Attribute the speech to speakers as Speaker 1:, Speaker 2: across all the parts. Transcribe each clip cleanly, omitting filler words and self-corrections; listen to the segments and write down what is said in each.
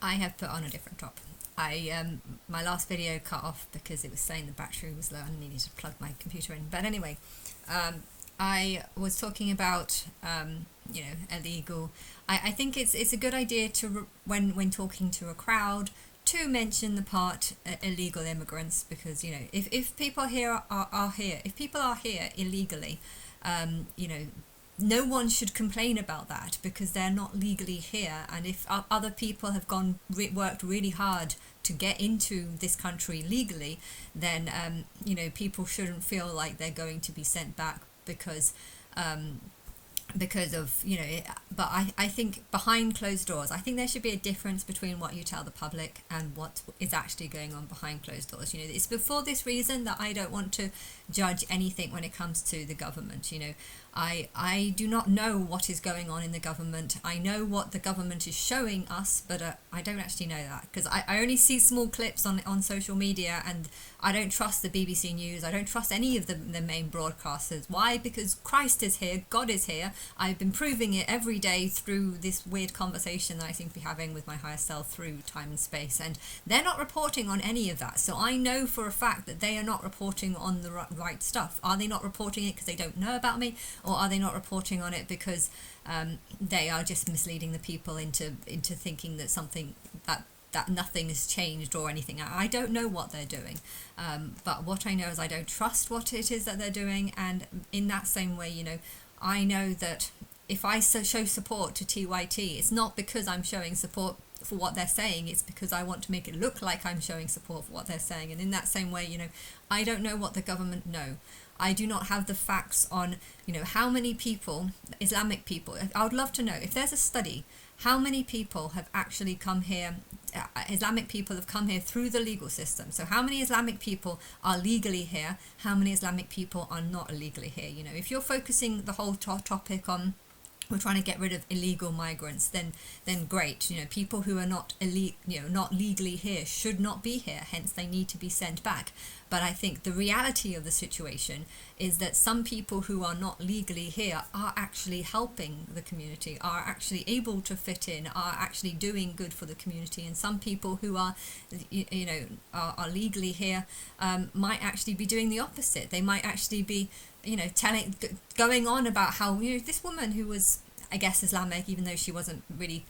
Speaker 1: I have put on a different top. I My last video cut off because it was saying the battery was low and I needed to plug my computer in. But anyway, I was talking about illegal. I think it's a good idea to when talking to a crowd to mention the part illegal immigrants, because if people here are here, if people are here illegally, you know, no one should complain about that because they're not legally here. And if other people have worked really hard to get into this country legally, then people shouldn't feel like they're going to be sent back um, because of but I think behind closed doors, I think there should be a difference between what you tell the public and what is actually going on behind closed doors. It's for this reason that I don't want to judge anything when it comes to the government. I do not know what is going on in the government. I know what the government is showing us, but I don't actually know that because I only see small clips on social media, and I don't trust the BBC News. I don't trust any of the main broadcasters. Why? Because Christ is here, God is here. I've been proving it every day through this weird conversation that I seem to be having with my higher self through time and space, and they're not reporting on any of that. So I know for a fact that they are not reporting on the right stuff. Are they not reporting it because they don't know about me? Or are they not reporting on it because they are just misleading the people into thinking that that nothing has changed or anything? I don't know what they're doing, but what I know is I don't trust what it is that they're doing. And in that same way, I know that if I show support to TYT, it's not because I'm showing support for what they're saying, it's because I want to make it look like I'm showing support for what they're saying. And in that same way, I don't know what the government know. I do not have the facts on, how many people, Islamic people. I would love to know if there's a study, how many people have actually come here, Islamic people have come here through the legal system. So how many Islamic people are legally here? How many Islamic people are not illegally here? If you're focusing the whole topic on we're trying to get rid of illegal migrants, then great. People who are not not legally here should not be here, hence they need to be sent back. But I think the reality of the situation is that some people who are not legally here are actually helping the community, are actually able to fit in, are actually doing good for the community. And some people who are are legally here might actually be doing the opposite. They might actually be going on about how this woman who was, I guess, Islamic, even though she wasn't really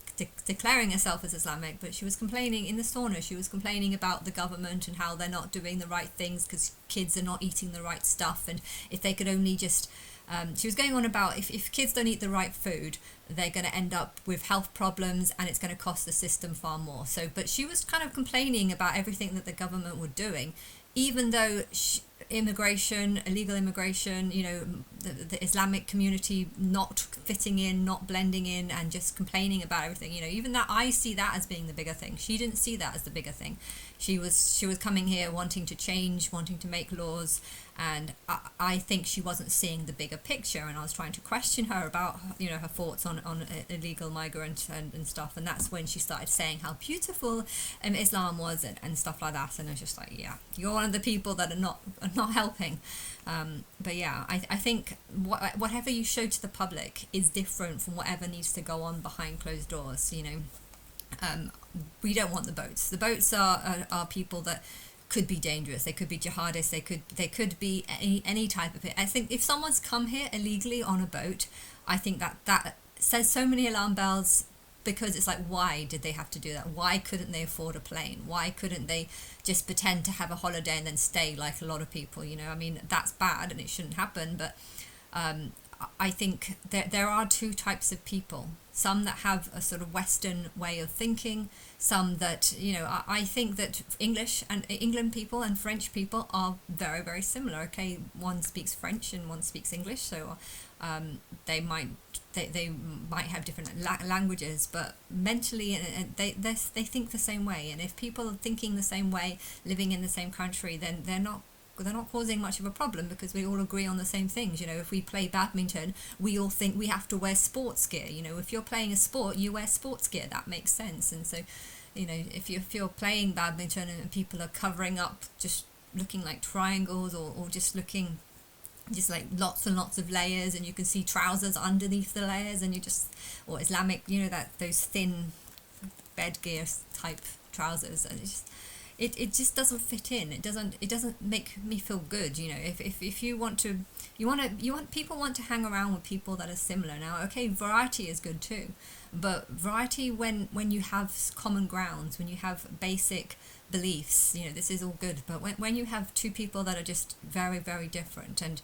Speaker 1: declaring herself as Islamic, but she was complaining in the sauna. She was complaining about the government and how they're not doing the right things because kids are not eating the right stuff, and if they could only just she was going on about if kids don't eat the right food, they're going to end up with health problems and it's going to cost the system far more. But she was kind of complaining about everything that the government were doing, even though illegal immigration, the Islamic community not fitting in, not blending in, and just complaining about everything. Even that, I see that as being the bigger thing. She didn't see that as the bigger thing. She was coming here wanting to change, wanting to make laws, and I think she wasn't seeing the bigger picture. And I was trying to question her about her thoughts on illegal migrants and stuff, and that's when she started saying how beautiful Islam was and stuff like that. And I was just like, yeah, you're one of the people that are not helping. But yeah, I think whatever you show to the public is different from whatever needs to go on behind closed doors. We don't want the boats. The boats are people that could be dangerous. They could be jihadists. They could be any type of it. I think if someone's come here illegally on a boat, I think that says so many alarm bells, because it's like, why did they have to do that? Why couldn't they afford a plane? Why couldn't they just pretend to have a holiday and then stay like a lot of people? I mean, that's bad and it shouldn't happen. But I think there are two types of people. Some that have a sort of Western way of thinking. Some that, I think that England people and French people are very, very similar. Okay, one speaks French and one speaks English, so they might have different languages, but mentally they think the same way. And if people are thinking the same way, living in the same country, then they're not causing much of a problem, because we all agree on the same things. If we play badminton, we all think we have to wear sports gear. If you're playing a sport, you wear sports gear. That makes sense. And so, if you're playing badminton and people are covering up, just looking like triangles, or just looking just like lots and lots of layers, and you can see trousers underneath the layers, and or Islamic, that those thin bed gear type trousers, and it just doesn't fit in. It doesn't make me feel good. If you want to, people want to hang around with people that are similar. Now, okay, variety is good too, but variety when you have common grounds, when you have basic beliefs, this is all good. But when you have two people that are just very, very different, and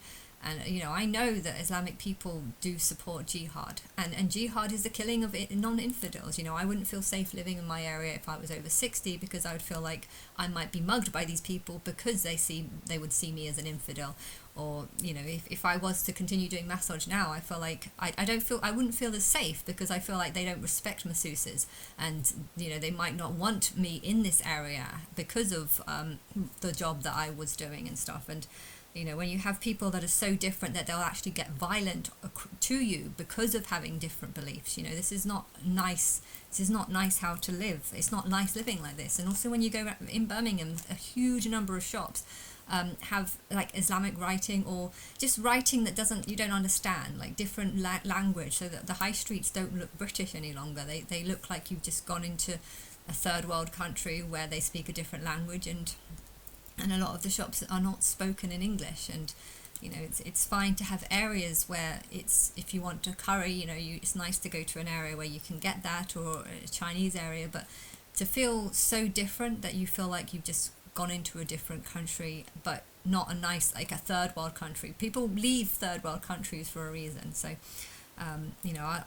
Speaker 1: I know that Islamic people do support jihad, and jihad is the killing of non-infidels. I wouldn't feel safe living in my area if I was over 60, because I would feel like I might be mugged by these people because they would see me as an infidel. Or if I was to continue doing massage now, I feel like I wouldn't feel as safe, because I feel like they don't respect masseuses, and they might not want me in this area because of the job that I was doing and stuff. And when you have people that are so different that they'll actually get violent to you because of having different beliefs, this is not nice. This is not nice how to live. It's not nice living like this. And also when you go in Birmingham, a huge number of shops have like Islamic writing, or just writing that you don't understand, like different language, so that the high streets don't look British any longer. They look like you've just gone into a third world country where they speak a different language, and a lot of the shops are not spoken in English. And it's fine to have areas where if you want a curry, it's nice to go to an area where you can get that, or a Chinese area. But to feel so different that you feel like you've just gone into a different country, but not a nice, like a third world country. People leave third world countries for a reason. So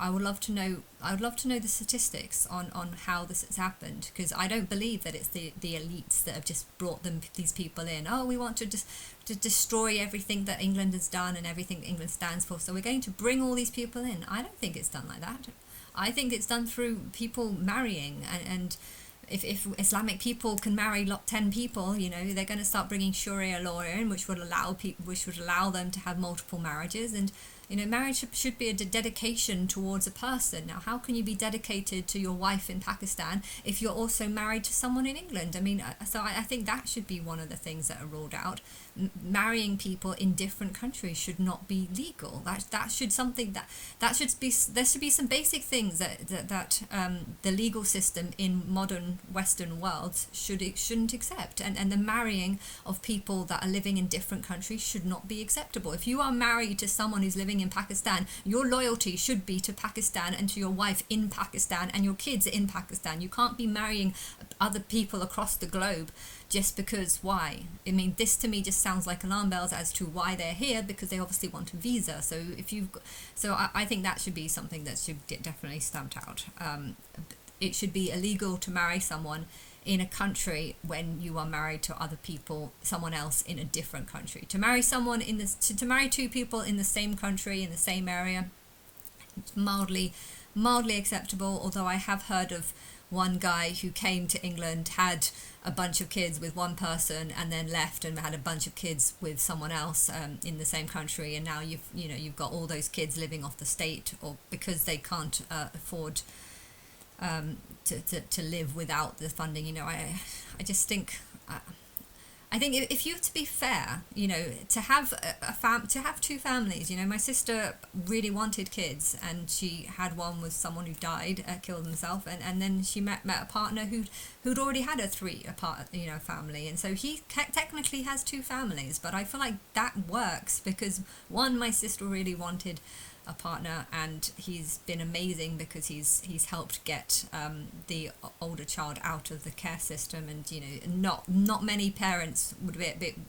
Speaker 1: I would love to know. I would love to know the statistics on how this has happened, because I don't believe that it's the elites that have just brought these people in. Oh, we want to just to destroy everything that England has done and everything England stands for, so we're going to bring all these people in. I don't think it's done like that. I think it's done through people marrying, and if Islamic people can marry 10 people, they're going to start bringing Sharia law in, which would allow them to have multiple marriages. And marriage should be a dedication towards a person. Now, how can you be dedicated to your wife in Pakistan if you're also married to someone in England? I think that should be one of the things that are ruled out. Marrying people in different countries should not be legal. There should be some basic things that the legal system in modern Western worlds shouldn't accept. And the marrying of people that are living in different countries should not be acceptable. If you are married to someone who's living in Pakistan, your loyalty should be to Pakistan and to your wife in Pakistan and your kids in Pakistan. You can't be marrying other people across the globe just because. Why? This to me just sounds like alarm bells as to why they're here, because they obviously want a visa. I think that should be something that should get definitely stamped out. It should be illegal to marry someone in a country when you are married to other people, someone else in a different country. To marry two people in the same country, in the same area, it's mildly acceptable. Although I have heard of one guy who came to England, had a bunch of kids with one person, and then left and had a bunch of kids with someone else in the same country, and now you've got all those kids living off the state, or because they can't afford to live without the funding. I just think I think if you have to be fair, to have to have two families. My sister really wanted kids, and she had one with someone who died, killed himself, and then she met a partner who'd already had a family, and so he technically has two families. But I feel like that works because, one, my sister really wanted a partner, and he's been amazing because he's helped get the older child out of the care system. And not many parents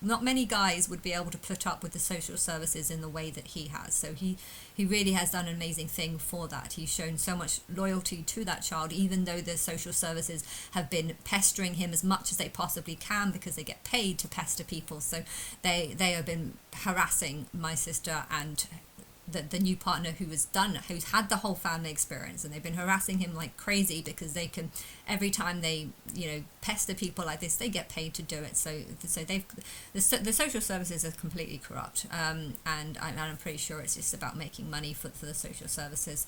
Speaker 1: not many guys would be able to put up with the social services in the way that he has. So he really has done an amazing thing for that. He's shown so much loyalty to that child, even though the social services have been pestering him as much as they possibly can, because they get paid to pester people. So they have been harassing my sister and the new partner who's had the whole family experience, and they've been harassing him like crazy because they can, every time they pester people like this, they get paid to do it. So the social services are completely corrupt, and I'm pretty sure it's just about making money for the social services.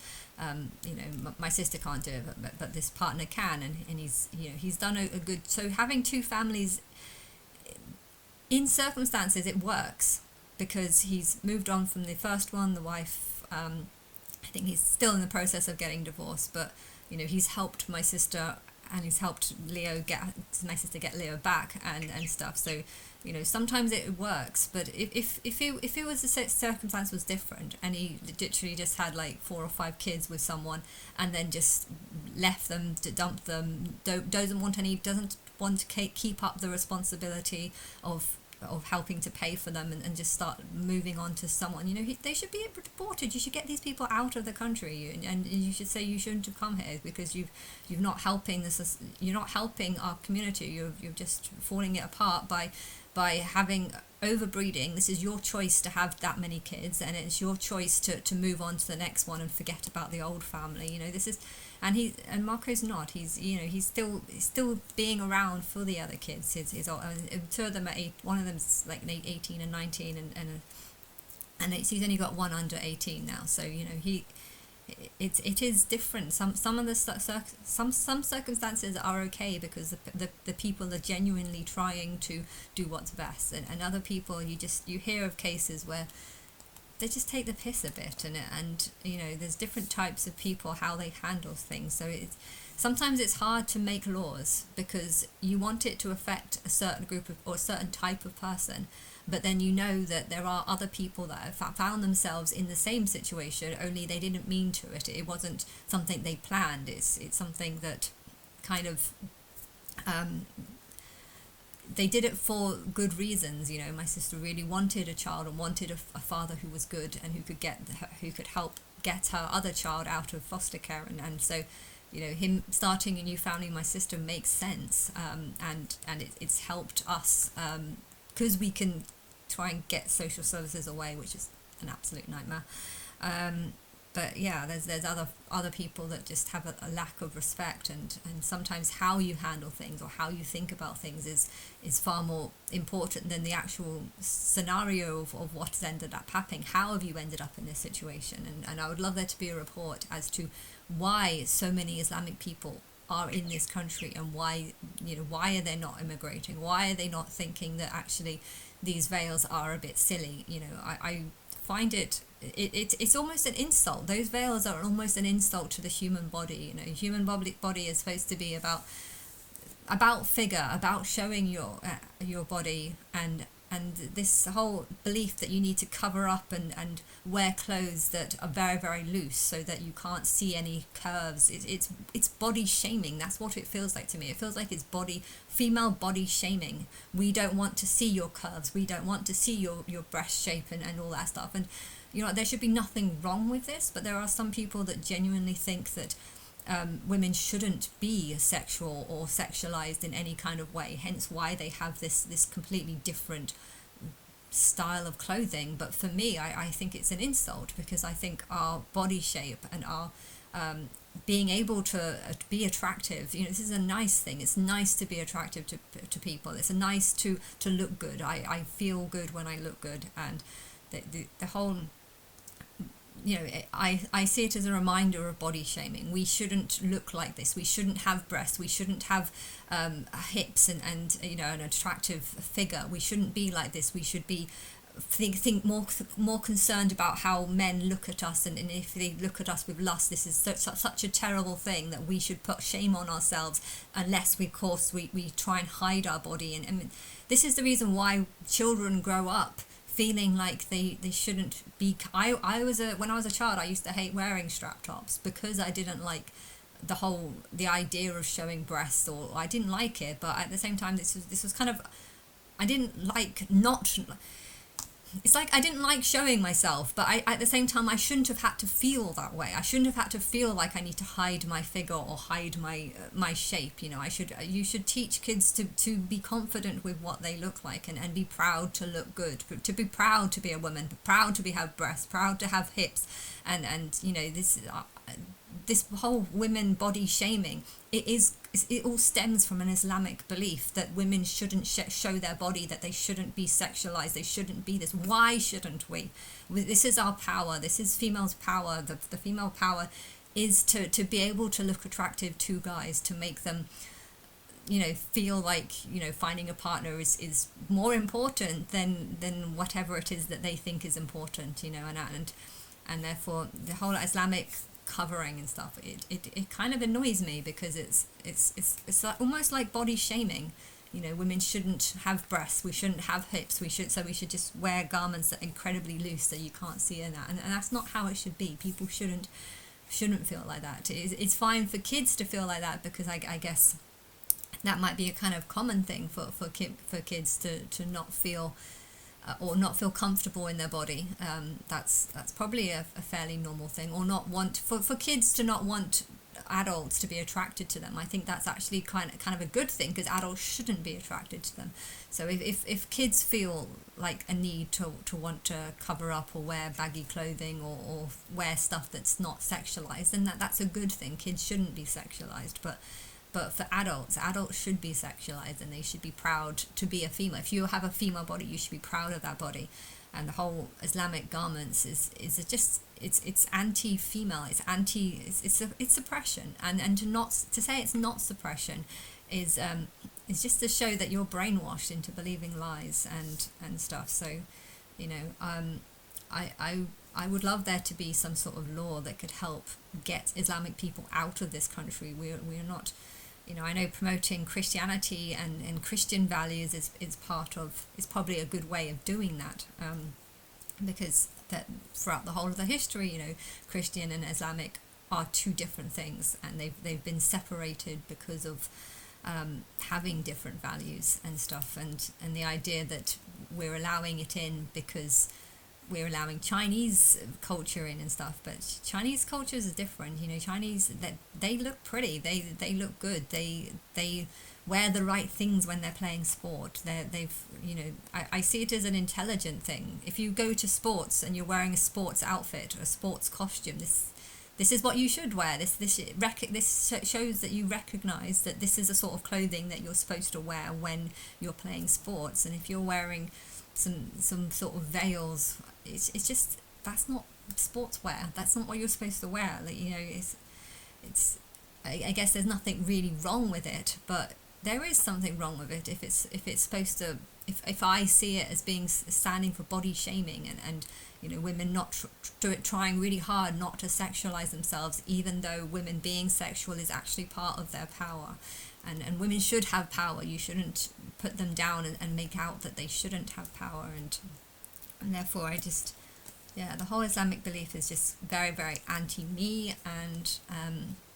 Speaker 1: My sister can't do it, but this partner can, and he's done a good. So having two families, in circumstances, it works, because he's moved on from the first one. The wife, I think he's still in the process of getting divorced, but he's helped my sister and he's helped Leo get my sister get Leo back and stuff. So, you know, sometimes it works, but if it was the circumstance was different, and he literally just had like 4 or 5 kids with someone, and then just left them, to dump them, doesn't want to keep up the responsibility of helping to pay for them, and just start moving on to someone, you know, they should be deported. You should get these people out of the country, and you should say you shouldn't have come here because you're not helping this. You're not helping our community. You're just falling it apart by having overbreeding. This is your choice to have that many kids, and it's your choice to move on to the next one and forget about the old family. You know, this is, and Marco's not. He's, you know, he's still being around for the other kids. His two of them are one of them's like 18 and 19, and he's only got one under 18 now. So, you know, it is different. Some of the some circumstances are okay because the people are genuinely trying to do what's best, and other people you hear of cases where they just take the piss a bit, and you know, there's different types of people, how they handle things. So sometimes it's hard to make laws because you want it to affect a certain group of, or a certain type of person, but then you know that there are other people that have found themselves in the same situation, only they didn't mean to it. It wasn't something they planned. It's something that kind of they did it for good reasons. You know, my sister really wanted a child and wanted a father who was good and who could help get her other child out of foster care, and so, you know, him starting a new family, my sister, makes sense, and it's helped us because we can try and get social services away, which is an absolute nightmare. But yeah, there's other people that just have a lack of respect, and sometimes how you handle things or how you think about things is far more important than the actual scenario of what's ended up happening. How have you ended up in this situation? And I would love there to be a report as to why so many Islamic people are in this country, and why, you know, why are they not immigrating? Why are they not thinking that actually these veils are a bit silly? You know, I find it's almost an insult. Those veils are almost an insult to the human body. You know, human body is supposed to be about figure, about showing your body, and this whole belief that you need to cover up and wear clothes that are very, very loose so that you can't see any curves. It's body shaming. That's what it feels like to me. It feels like it's female body shaming. We don't want to see your curves. We don't want to see your breast shape and all that stuff. And, you know, there should be nothing wrong with this, but there are some people that genuinely think that women shouldn't be sexual or sexualized in any kind of way, hence why they have this completely different style of clothing. But for me, I think it's an insult, because I think our body shape and our being able to be attractive, you know, this is a nice thing. It's nice to be attractive to people. It's nice to look good. I feel good when I look good, and the whole, you know, I see it as a reminder of body shaming. We shouldn't look like this. We shouldn't have breasts. We shouldn't have hips and you know, an attractive figure. We shouldn't be like this. We should be think more concerned about how men look at us, and if they look at us with lust, this is such a terrible thing that we should put shame on ourselves, unless we try and hide our body. And this is the reason why children grow up feeling like they shouldn't be. When I was a child, I used to hate wearing strap tops because I didn't like the idea of showing breasts, or I didn't like it. But at the same time, this was kind of, I didn't like not. It's like I didn't like showing myself, but at the same time, I shouldn't have had to feel that way. I shouldn't have had to feel like I need to hide my figure or hide my shape. You know, you should teach kids to be confident with what they look like, and be proud to look good, to be proud to be a woman, proud to have breasts, proud to have hips, and you know, this whole women body shaming, it all stems from an Islamic belief that women shouldn't show their body, that they shouldn't be sexualized, they shouldn't be this. Why shouldn't we? This is our power. This is females' power. The female power is to be able to look attractive to guys, to make them, you know, feel like, you know, finding a partner is more important than whatever it is that they think is important, you know, and therefore the whole Islamic covering and stuff, it kind of annoys me, because it's like, almost like body shaming. Women shouldn't have breasts, we shouldn't have hips, we should just wear garments that are incredibly loose so you can't see in that, and that's not how it should be. People shouldn't feel like that. It's fine for kids to feel like that, because I guess that might be a kind of common thing for kids to not feel or not feel comfortable in their body. That's probably a fairly normal thing, or not want for kids to not want adults to be attracted to them. I think that's actually kind of a good thing, because adults shouldn't be attracted to them. So if kids feel like a need to want to cover up or wear baggy clothing, or wear stuff that's not sexualized, then that's a good thing. Kids shouldn't be sexualized, but for adults should be sexualized, and they should be proud to be a female. If you have a female body, you should be proud of that body. And the whole Islamic garments is just it's anti-female. It's suppression, and to say it's not suppression is just to show that you're brainwashed into believing lies and stuff. So, I would love there to be some sort of law that could help get Islamic people out of this country. We are not. I know promoting Christianity and Christian values is probably a good way of doing that, because that throughout the whole of the history, Christian and Islamic are two different things, and they've been separated because of having different values and stuff, and the idea that we're allowing it in because we're allowing Chinese culture in and stuff, but Chinese cultures are different. Chinese, that they look pretty, they look good, they wear the right things when they're playing sport. I see it as an intelligent thing. If you go to sports and you're wearing a sports outfit or a sports costume, this is what you should wear. This shows that you recognize that this is a sort of clothing that you're supposed to wear when you're playing sports. And if you're wearing some sort of veils, it's just, that's not sportswear. That's not what you're supposed to wear. I guess there's nothing really wrong with it, but there is something wrong with it if it's supposed to, if I see it as being standing for body shaming, and women not trying really hard not to sexualize themselves, even though women being sexual is actually part of their power, and women should have power. You shouldn't put them down and make out that they shouldn't have power, and therefore the whole Islamic belief is just very, very anti-me, and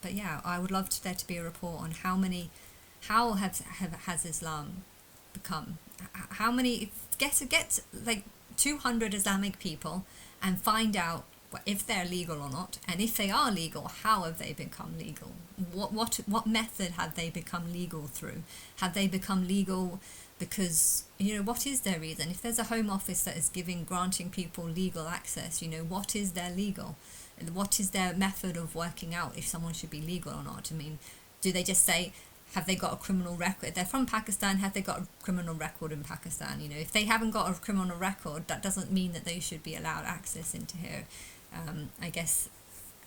Speaker 1: but yeah, I would love there to be a report on how has Islam become, how many, get like 200 Islamic people and find out if they're legal or not, and if they are legal, how have they become legal? What method have they become legal through? Have they become legal because, what is their reason? If there's a Home Office that is granting people legal access, what is their legal? What is their method of working out if someone should be legal or not? I mean, do they just say, have they got a criminal record? They're from Pakistan, have they got a criminal record in Pakistan? If they haven't got a criminal record, that doesn't mean that they should be allowed access into here. I guess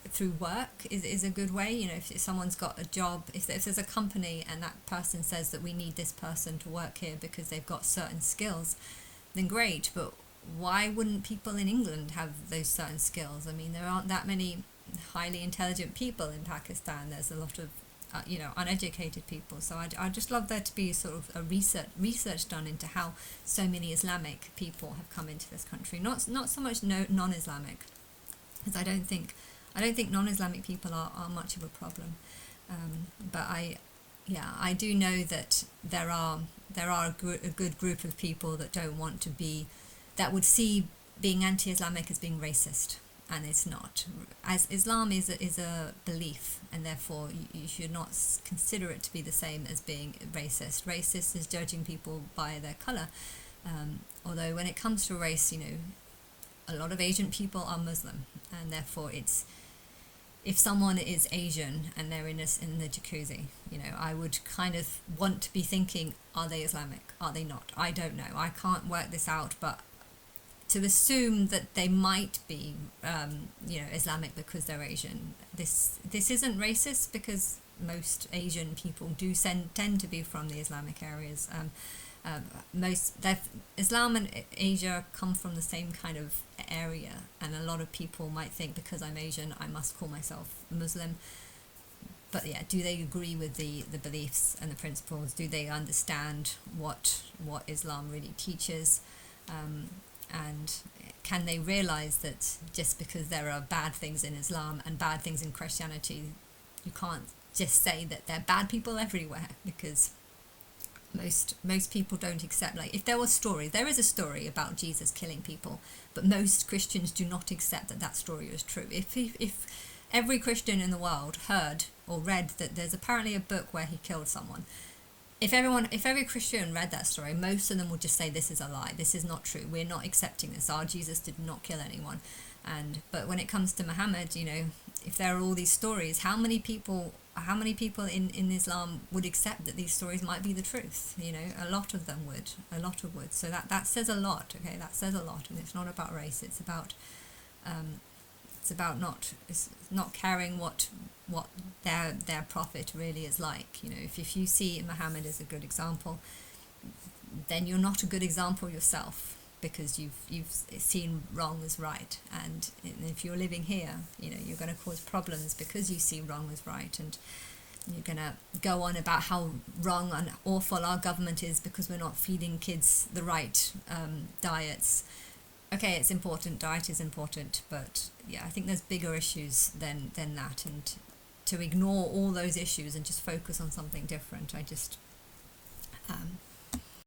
Speaker 1: through work is a good way. If someone's got a job, if there's a company and that person says that we need this person to work here because they've got certain skills, then great. But why wouldn't people in England have those certain skills? I mean, there aren't that many highly intelligent people in Pakistan. There's a lot of uneducated people. So I'd just love there to be sort of a research done into how so many Islamic people have come into this country. Not so much non-Islamic, because I don't think non-Islamic people are much of a problem. But I do know that there are a good group of people that don't want to be, that would see being anti-Islamic as being racist. And it's not. As Islam is a belief, and therefore you should not consider it to be the same as being racist. Racist is judging people by their colour. Although when it comes to race, a lot of Asian people are Muslim, and therefore if someone is Asian and they're in the jacuzzi, I would kind of want to be thinking, are they Islamic? Are they not? I don't know. I can't work this out, but to assume that they might be, Islamic because they're Asian, this isn't racist, because most Asian people do tend to be from the Islamic areas. Islam and Asia come from the same kind of area, and a lot of people might think because I'm Asian I must call myself Muslim. But yeah, do they agree with the beliefs and the principles? Do they understand what Islam really teaches? And can they realize that just because there are bad things in Islam and bad things in Christianity, you can't just say that they're bad people everywhere, because most people don't accept, like, if there is a story about Jesus killing people, but most Christians do not accept that story is true. If every Christian in the world heard or read that there's apparently a book where he killed someone, if every Christian read that story, most of them would just say this is a lie, this is not true, we're not accepting this, our Jesus did not kill anyone. But when it comes to Muhammad, if there are all these stories, how many people in Islam would accept that these stories might be the truth? A lot of them would. So that says a lot. Okay, that says a lot, and it's not about race. It's about not caring what their prophet really is like. If you see Muhammad as a good example, then you're not a good example yourself, because you've seen wrong as right, and if you're living here, you're going to cause problems because you see wrong as right, and you're going to go on about how wrong and awful our government is because we're not feeding kids the right diets. Okay, it's important, diet is important, but yeah, I think there's bigger issues than that, and to ignore all those issues and just focus on something different,